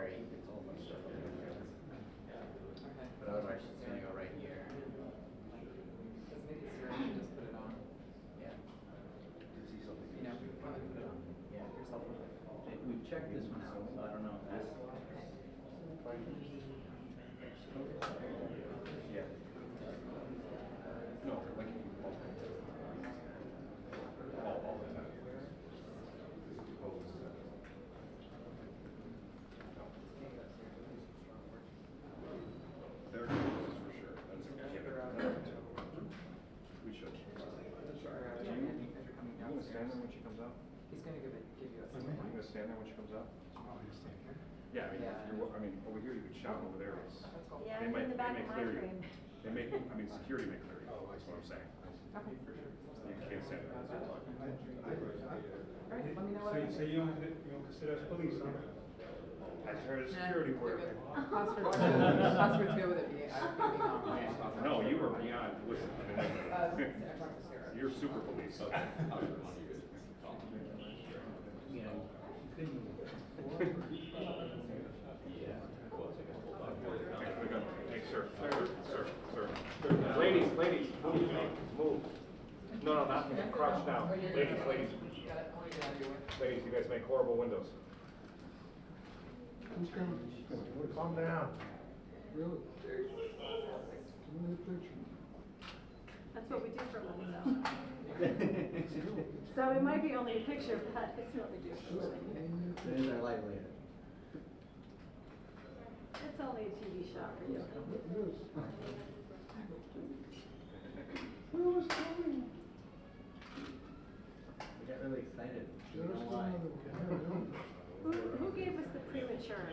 very, it's almost circle. Okay. But otherwise, she's gonna go right here. Let's make it zero and just put it on. Yeah. You know, we probably put it on. Yeah. Yourself. We've checked this one out, so I don't know if that's. Yeah. No, like all the time. There it is for sure. That's we should. As you're coming You gonna stand there when she comes out? He's going to give you a Are you gonna stand there when she comes out? Yeah, I mean, Yeah. I mean, over here you could shout, over there it's. Yeah, They I'm might, in the back they of may my clear you. frame. They may, I mean, security may clear you. That's what I'm saying. Okay, for sure. You can't stand there. All right, let me know what So you don't consider us police, huh? I heard a security word. Osford's good with it being on. No, you were beyond, listen. I talked to Sarah. You're super police. You know, Hey, sir, Ladies, move. No, not crouch down. Ladies. Ladies, you guys make horrible windows. Calm down. Really? Give me a picture. That's what we do for a living, though. So it might be only a picture, but it's what we do for a living. it is our livelihood. It's only a TV shot for you. Yes. Who was coming? We got really excited. You Just know why? Who gave us the premature?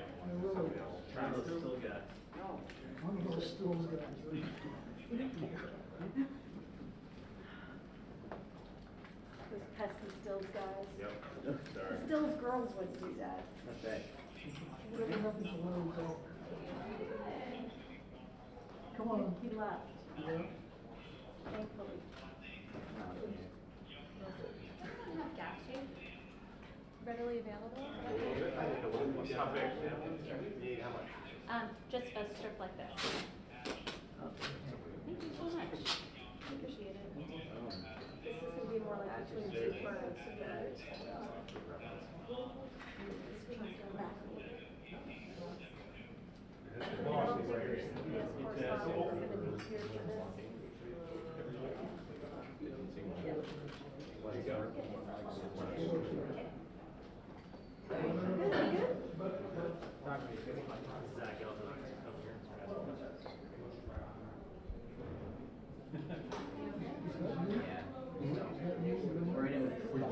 Charles still got. One of those stools guys. Those pesky stills guys. Yep, sorry. The stills girls wouldn't do that. That's right. Whatever happened to Larry Bell? Come on. He left, Yeah. thankfully. Have gas tape readily available? How big? Just a strip like this. Thank you so much. Appreciate it. This is gonna be more like between two birds. We're in it with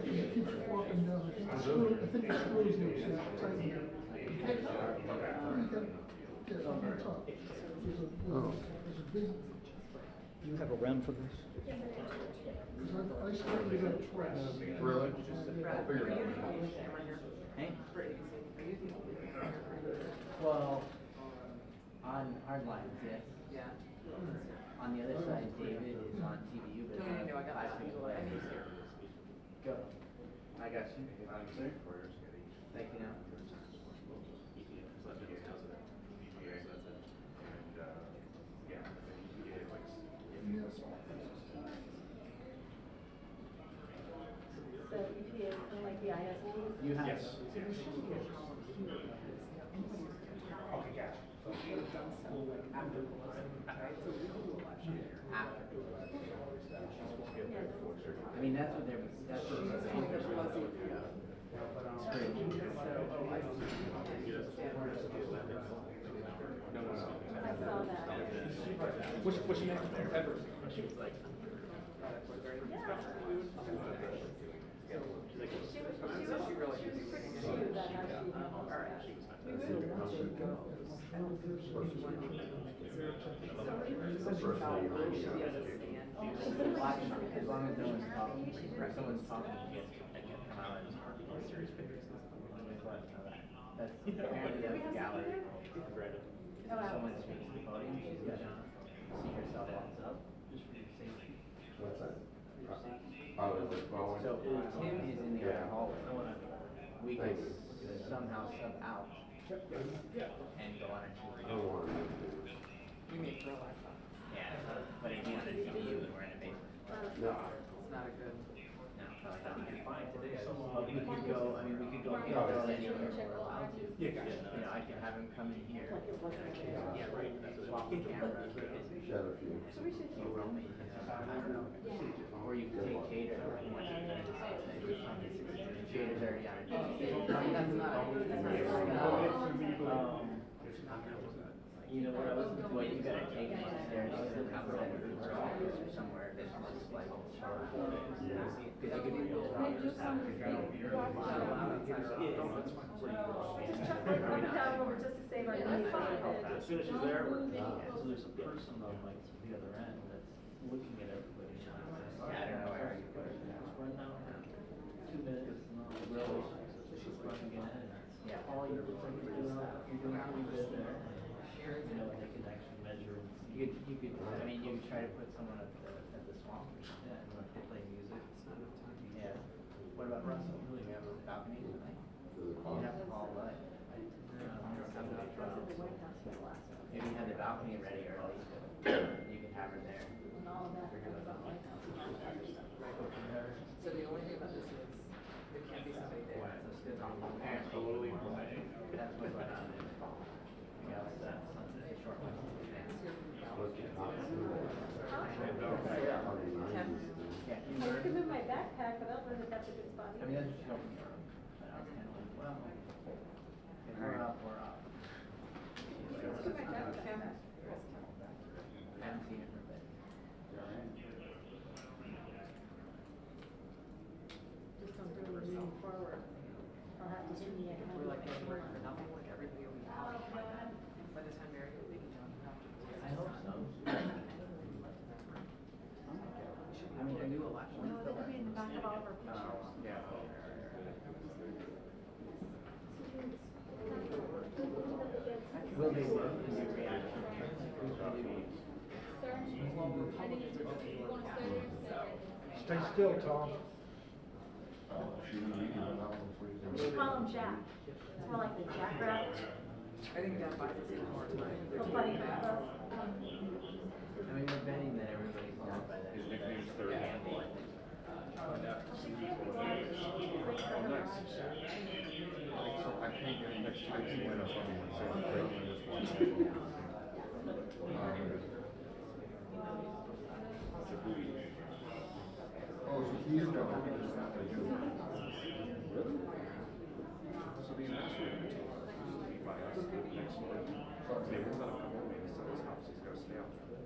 He keeps walking down. I think the screws loose. Tighten it. Get on the top. There's a big. You have a REM for this? Because I started it up twice. Really? Brad, are you the only camera here? Hey? Brittany, are you the only camera here? Well, on hard lines, yes. Yeah. On the other side, David is on TVU, but No, I got 5 that. feet away. And he's here. Go. I got you. Thank you now. So EPA is kind of like the ISP. You have. Yes. Okay, gotcha. So we would have done so like after Pelosi, right? So we will do election after Pelosi. I mean, that's what they're, that's what they're saying. After Pelosi. Straight. I saw that. What's your name? Edward. She was like, She really is. pretty cute that how she. So once you go, I don't think she wants to as long as no one's talking, if someone's talking, you get come out and start doing serious pictures. That's apparently that's the gallery. If someone speaks to the podium, she's gonna see herself heads up, just for your safety. What's that? For your safety. Oh, is it going? So Tim is in the other hallway. we could somehow sub out and go on a tour. We may throw our phone. Yeah, but it'd be on a CDU and we're in a basement. It's not a good. No, that would be fine today. We could go, I mean, we could go anywhere we're allowed to. You know, I could have him come in here. Yeah, right, swap the cameras. So we should. You roam it, I don't know. Or you could take Cater. Cater's already on it. That's not. You know what I was, well, you gotta take him upstairs to the outside of her office or somewhere that's just like, cause you could be real. Just truck up and down over just to save our money. As soon as she's there, we're, so there's a person on like the other end that's looking at everybody. Yeah, I don't know where you put it. Right now, 2 minutes, really, she's running in, and Yeah. all you're doing pretty good there. You know, they can actually measure and see. You could, I mean, you could try to put someone at the swamp or something, and like they play music. Yeah. What about Russell? Do you have a balcony tonight? You have to call what? Maybe you have the balcony ready early, you can have her there. So the only thing about this is there can't be somebody there. Apparently, that's what's going on there. Yeah, that's a short one. I could move my backpack, but I don't know if that's a good spot I mean, that's just open for him. But I was kind of like, well, if we're up, we're up. Let's do my backpack. I haven't seen it for a bit. Just don't do it moving forward. I'll have to do the. We're like getting work for nothing, like everything will be out. By the time Mary will be done. I hope so. I mean, a new election. No, that'll be in the back of all of our pictures. Oh, yeah. Will they work in your reaction? Stay still, Tom. We should call him Jack. It's more like the jackrabbit. I think that buys us more time. He'll buddy with us. I mean, we're betting that everybody's done by then. His nickname's Third Handle, I think. She can't be bad. She can wait for her life. So I can't get next time you win or something. Oh, so he's going. So the ambassador will be by us next month. Maybe it's not a couple of weeks, so his house, he's gotta stay out there.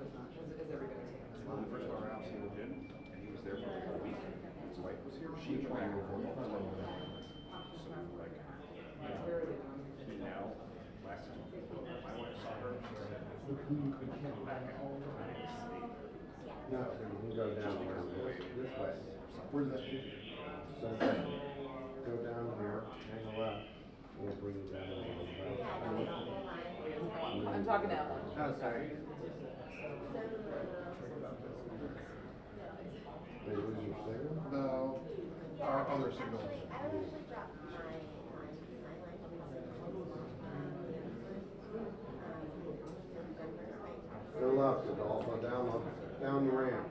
Is everybody taking? The first hour house he lived in, and he was there for like a week. His wife was here, she traveled for a long time. So like, Where are they going? and now, last time, my wife saw her, she said, couldn't come back out. No, you can go down around this way. Where's that? So go down here, hang a left, we'll bring you down a little bit. I'm talking to Ellen. Oh, sorry. They lose your signal? No, our other signals. Go left, Adolfo, down the ramp.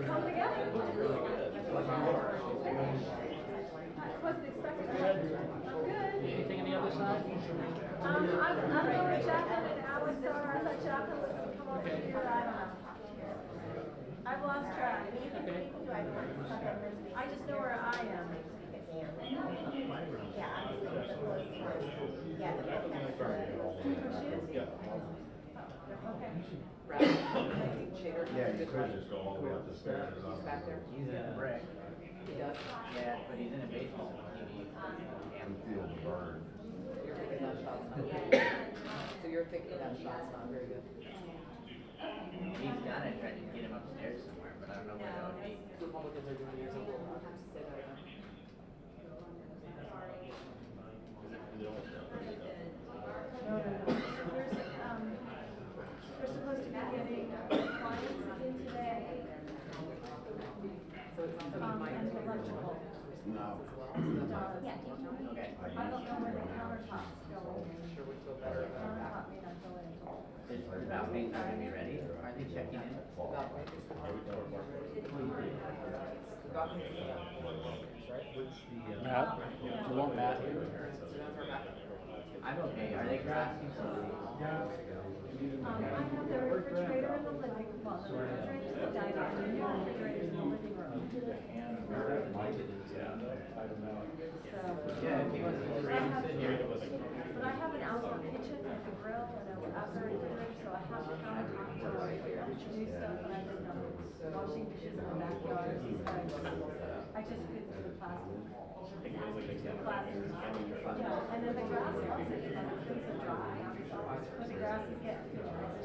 Come together. I wasn't expecting that. I'm good. Anything on the other side? I'm going with Jacqueline and Alex are. I thought Jacqueline was gonna come over here. I don't know. I've lost track. I just know where I am. Right. Chair. Yeah, you could just go all the way up the stairs. He's back there. He's in a brick. He does. Yeah, but he's in a basement. You feel the burn. You're thinking that shot's not very good. So you're thinking that shot's not very good. He's done it, tried to get him upstairs somewhere, but I don't know where that would be. Republicans are doing years ago. Say that again. Sure would feel better about that. Is about things not gonna be ready? Are they checking in? About what is the government, right? Matt, do you want Matt here? I'm okay. Are they grasping somebody? I have the refrigerator in the living room, well, the refrigerator's in the dining room, and the refrigerator's in the living room. Yeah, if he wants to just sit here. But I have an outdoor kitchen, like a grill, and an outdoor refrigerator, so I have to come and talk to her to do stuff, and I've been washing dishes in the backyard, so I just couldn't do the plastic. Plastic. Yeah, and then the grass also, it's been so dry, but the grass is getting too dry.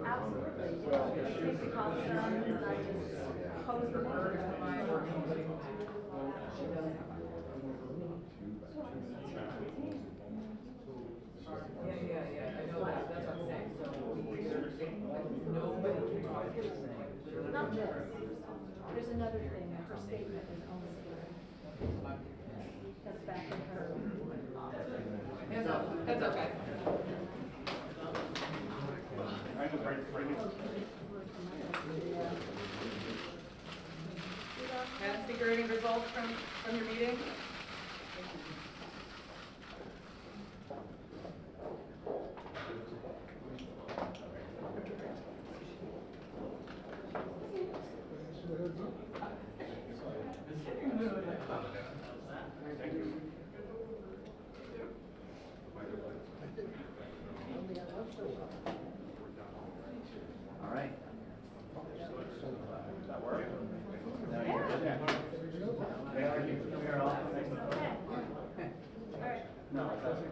Absolutely, yeah. I take the cobs down and I just hose the water down. Yeah, I know that, that's what I'm saying, so nobody can talk to us. Not this. There's another thing, her statement is only good. That's back in her. Hands up, heads up, guys. Madam Speaker, any results from your meeting? All right. That work? No, you're good. We're all. No, it doesn't.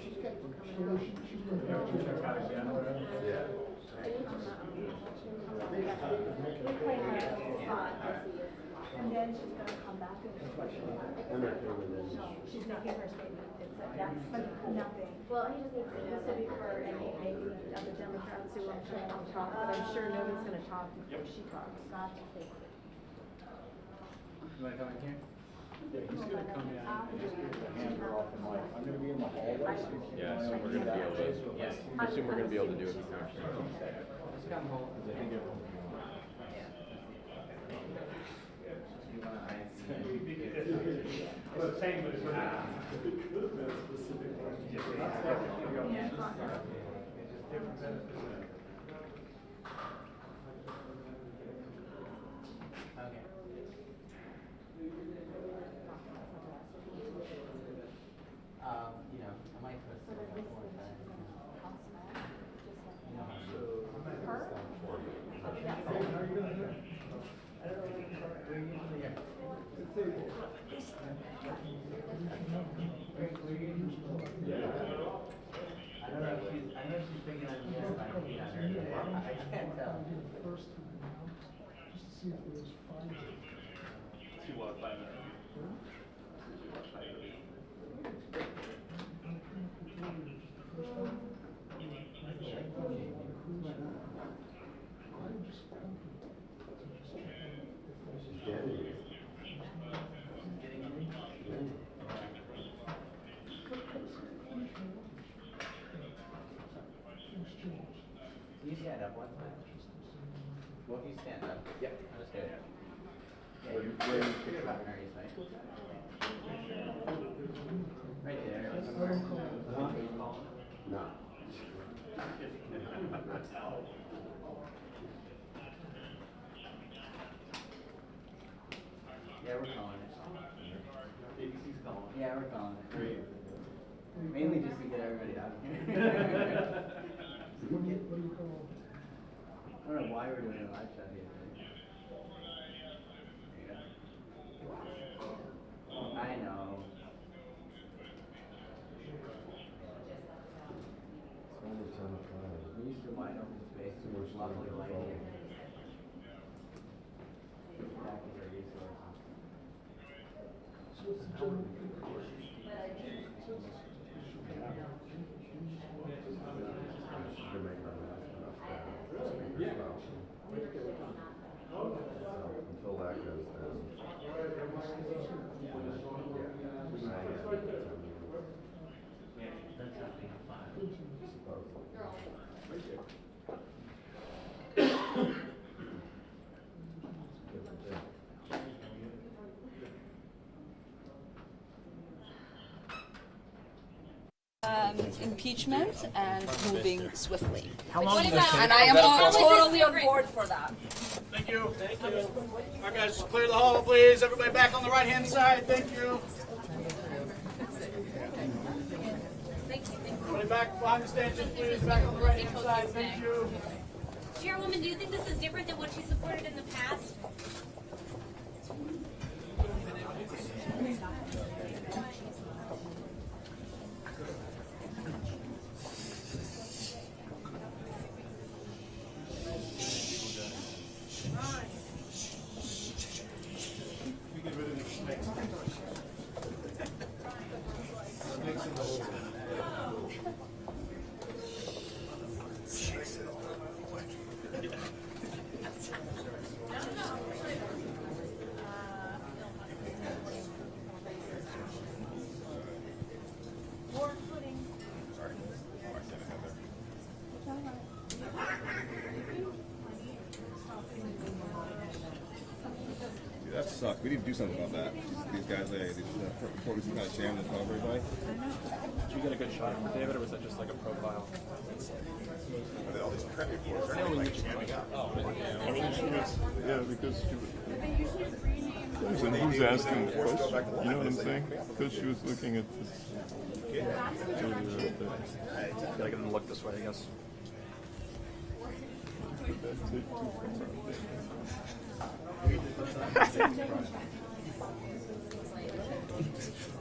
She's got, she's Yeah. And then she's gonna come back and I'm okay with it. she's making her statement. It's like, that's nothing. Well, he just needs to be specific for any, maybe other Democrats who won't show up to talk, but I'm sure no one's gonna talk before she talks. Gotcha. You wanna come in here? Yeah, he's gonna come in and just give the hammer off the mic. I'm gonna be in the hallway. Yeah, so we're gonna be able to, Yes. I assume we're gonna be able to do it. Just come hold. I think everyone. You wanna, But same with Okay. You know, I might put some more time. I don't know if she's thinking I'm just my feet on her. I can't tell. First time now, just to see if there's 5. She was 5 minutes. She was 5 minutes. Can you stand up one time? Well, if you stand up. Yep. Understand. Yeah, Where you're you picture about Mary's, right? Right there. No. Yeah, we're calling it. ABC's calling. Yeah, we're calling it. Great. Mainly just to get everybody out here. What do you call? I don't know why we're doing a live shot here. Yeah. I know. It's only 10:05. We used to wide open space, too much lovely lighting. Back is our resource. So it's a general. Should make our last enough. that goes down. That's happening at 5. Impeachment and moving swiftly. How long does it And I am totally on board for that. Thank you. Thank you. All right, guys, clear the hall, please. Everybody back on the right-hand side. Thank you. Everybody back behind the stanchions, please. Back on the right-hand side. Thank you. Chairwoman, do you think this is different than what she supported in the past? That sucks. We need to do something about that. These guys, before we kind of jam and cover everybody. Did you get a good shot of David, or was that just like a profile? All these prep reports are like jamming up. Yeah, because she was. And who's asking the question? You know what I'm saying? Because she was looking at this. Gotta get them to look this way, I guess.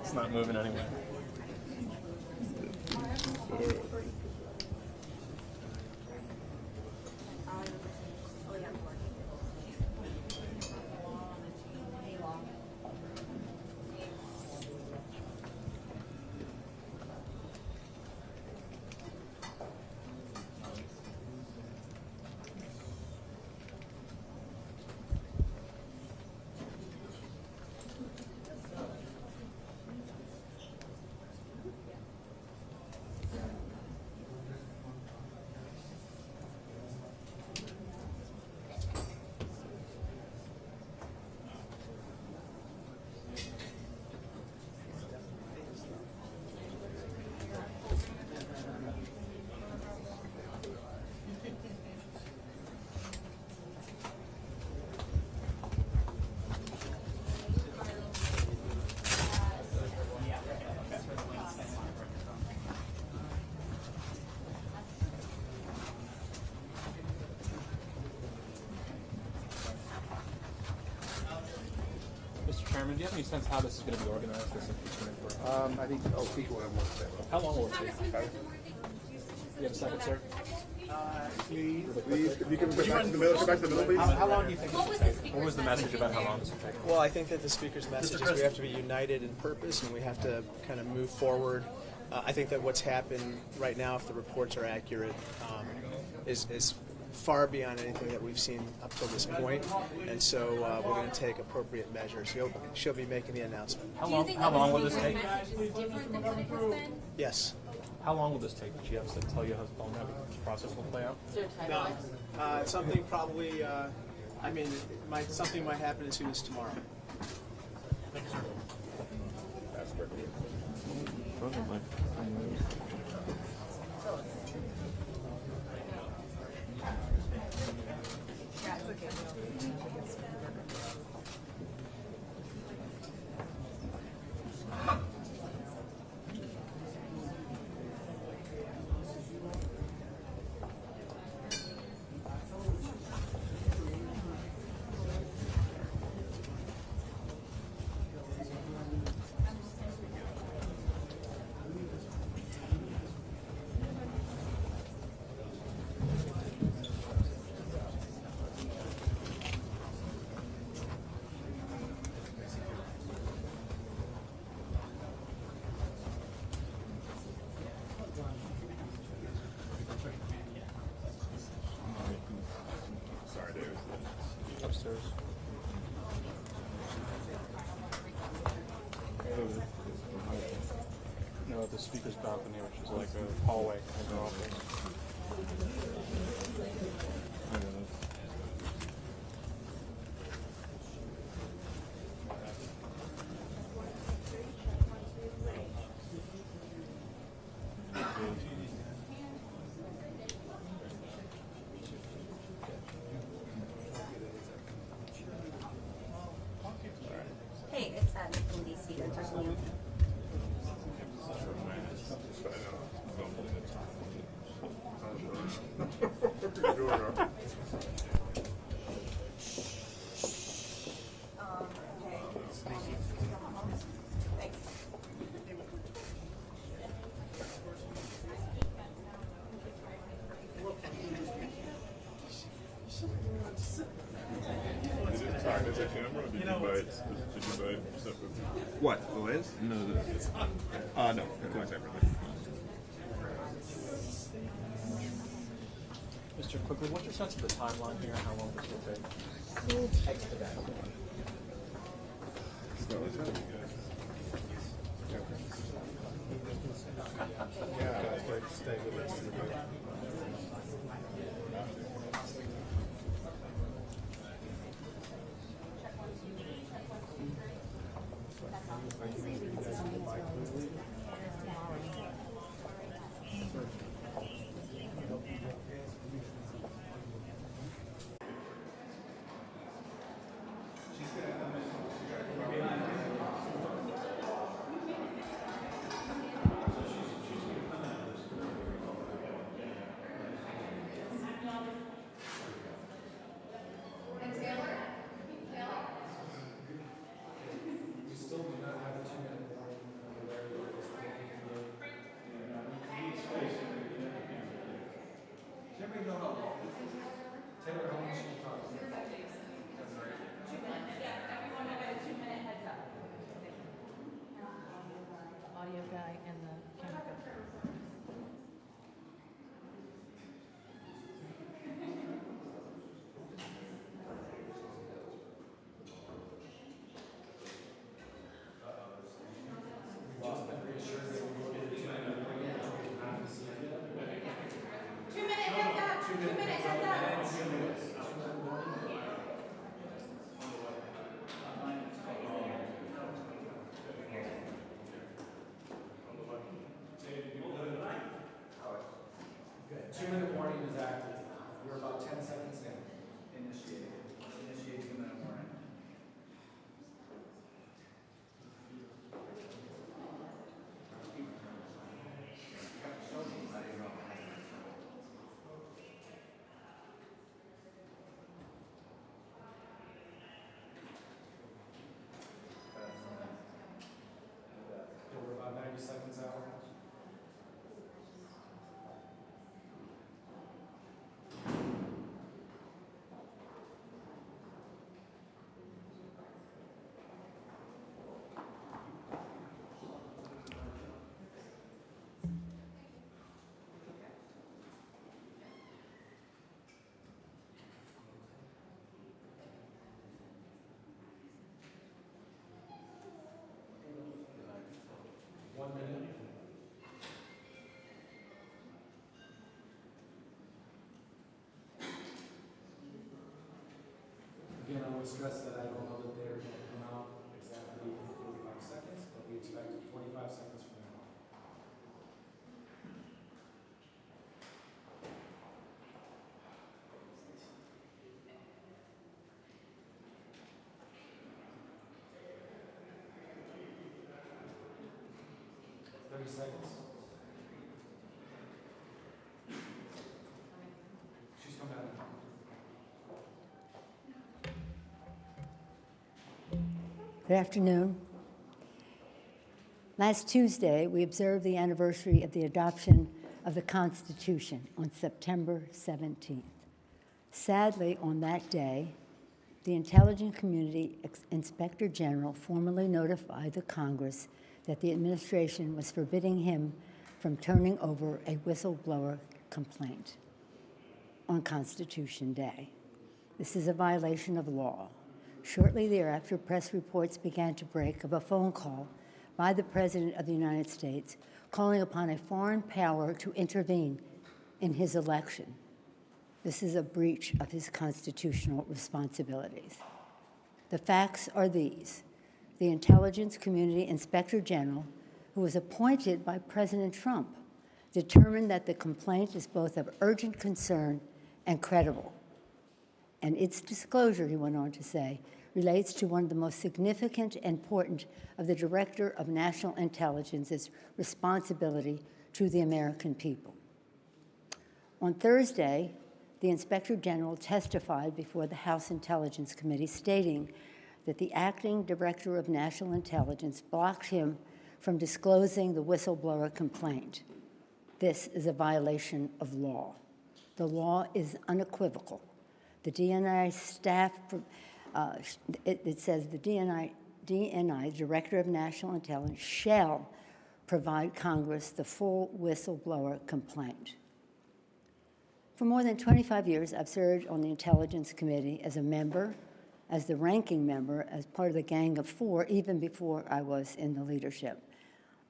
It's not moving anyway. Chairman, do you have any sense how this is going to be organized, this impeachment inquiry? I think, people have more to say. How long will it take? You have a second, sir? Please, if you can go back to the middle, please. How long do you think this will take? What was the message about how long this will take? Well, I think that the Speaker's message is we have to be united in purpose and we have to kind of move forward. I think that what's happened right now, if the reports are accurate, is far beyond anything that we've seen up till this point, and so we're going to take appropriate measures. She'll be making the announcement. How long will this take? Yes. How long will this take? Did she have to tell you how long that process will play out? No. Something probably, something might happen as soon as tomorrow. Thank you, sir. Sorry, David. Upstairs. the speaker's balcony, which is like a hallway in their office. Hey, it's in DC. They're talking to you. Is it camera or did you buy it separately? What? The Liz? No, no, it's going separately. Mr. Quickly, what's your sense of the timeline here? How long this will take? Expedite. Stay with us. Audio guy and the camera guy. Again, I would stress that I don't know that they're going to come out exactly in 45 seconds, but we expect 25 seconds from now. Seconds. She's come out now. Good afternoon. Last Tuesday, we observed the anniversary of the adoption of the Constitution on September 17th. Sadly, on that day, the Intelligence Community Inspector General formally notified the Congress that the administration was forbidding him from turning over a whistleblower complaint on Constitution Day. This is a violation of law. Shortly thereafter, press reports began to break of a phone call by the President of the United States, calling upon a foreign power to intervene in his election. This is a breach of his constitutional responsibilities. The facts are these. The Intelligence Community Inspector General, who was appointed by President Trump, determined that the complaint is both of urgent concern and credible. And its disclosure, he went on to say, relates to one of the most significant and important of the Director of National Intelligence's responsibility to the American people. On Thursday, the Inspector General testified before the House Intelligence Committee, stating that the acting Director of National Intelligence blocked him from disclosing the whistleblower complaint. This is a violation of law. The law is unequivocal. The DNI staff, it says the DNI, Director of National Intelligence, shall provide Congress the full whistleblower complaint. For more than 25 years, I've served on the Intelligence Committee as a member, as the ranking member, as part of the Gang of Four, even before I was in the leadership.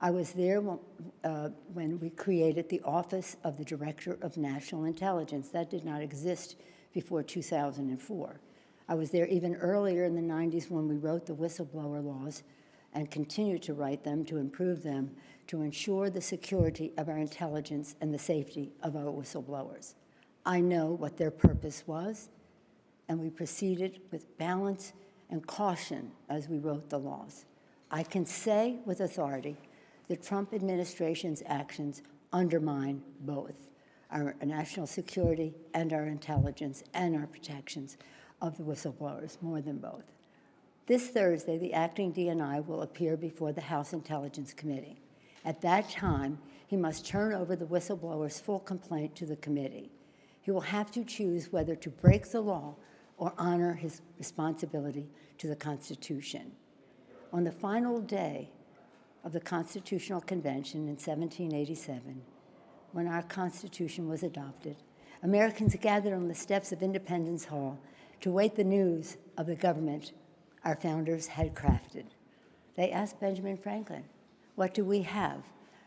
I was there when we created the Office of the Director of National Intelligence. That did not exist before 2004. I was there even earlier in the 90s when we wrote the whistleblower laws and continue to write them to improve them to ensure the security of our intelligence and the safety of our whistleblowers. I know what their purpose was, and we proceeded with balance and caution as we wrote the laws. I can say with authority the Trump administration's actions undermine both our national security and our intelligence and our protections of the whistleblowers, more than both. This Thursday, the acting DNI will appear before the House Intelligence Committee. At that time, he must turn over the whistleblower's full complaint to the committee. He will have to choose whether to break the law or honor his responsibility to the Constitution. On the final day of the Constitutional Convention in 1787, when our Constitution was adopted, Americans gathered on the steps of Independence Hall to wait the news of the government our founders had crafted. They asked Benjamin Franklin, "What do we have,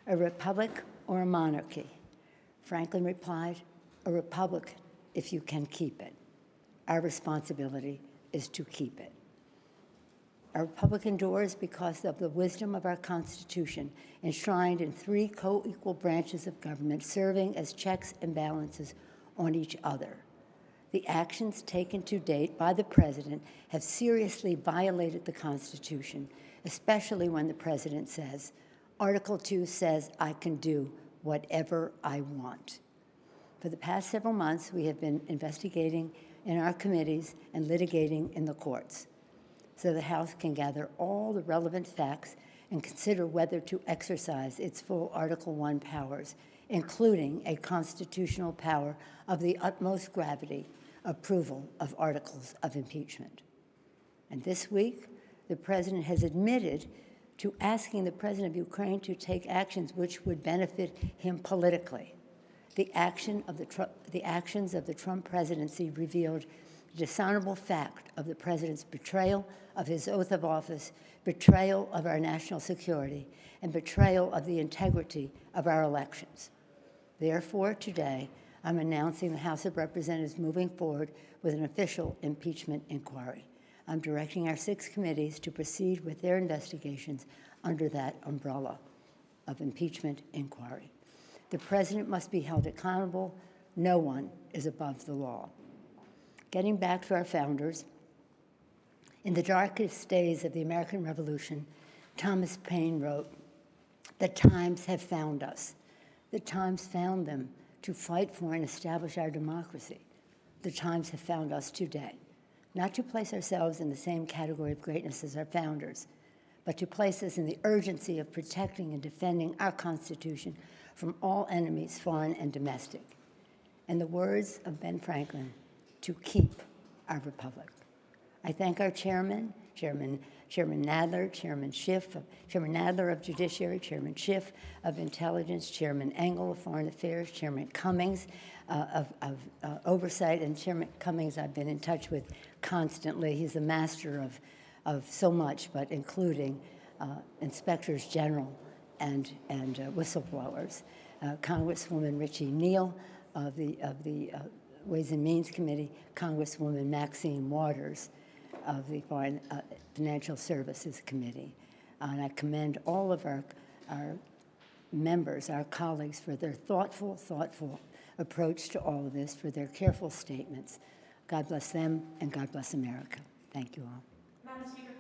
a republic or a monarchy?" Franklin replied, "A republic if you can keep it." Our responsibility is to keep it. Our republic endures because of the wisdom of our Constitution, enshrined in 3 co-equal branches of government, serving as checks and balances on each other. The actions taken to date by the President have seriously violated the Constitution, especially when the President says, Article 2 says I can do whatever I want. For the past several months, we have been investigating in our committees and litigating in the courts, so the House can gather all the relevant facts and consider whether to exercise its full Article 1 powers, including a constitutional power of the utmost gravity, approval of articles of impeachment. And this week, the President has admitted to asking the President of Ukraine to take actions which would benefit him politically. The actions of the Trump presidency revealed the dishonorable fact of the President's betrayal of his oath of office, betrayal of our national security, and betrayal of the integrity of our elections. Therefore, today, I'm announcing the House of Representatives moving forward with an official impeachment inquiry. I'm directing our 6 committees to proceed with their investigations under that umbrella of impeachment inquiry. The President must be held accountable. No one is above the law. Getting back to our founders, in the darkest days of the American Revolution, Thomas Paine wrote, "The times have found us. The times found them to fight for and establish our democracy. The times have found us today, not to place ourselves in the same category of greatness as our founders, but to place us in the urgency of protecting and defending our Constitution from all enemies, foreign and domestic." In the words of Ben Franklin, to keep our republic. I thank our chairman, Chairman Nadler, Chairman Nadler of Judiciary, Chairman Schiff of Intelligence, Chairman Engel of Foreign Affairs, Chairman Cummings of Oversight, and Chairman Cummings I've been in touch with constantly. He's a master of so much, but including inspectors general and whistleblowers. Congresswoman Richie Neal of the Ways and Means Committee, Congresswoman Maxine Waters of the Foreign Financial Services Committee. And I commend all of our members, our colleagues, for their thoughtful approach to all of this, for their careful statements. God bless them, and God bless America. Thank you all. Madam Speaker,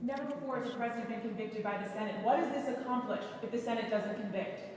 never before has the president been convicted by the Senate. What does this accomplish if the Senate doesn't convict?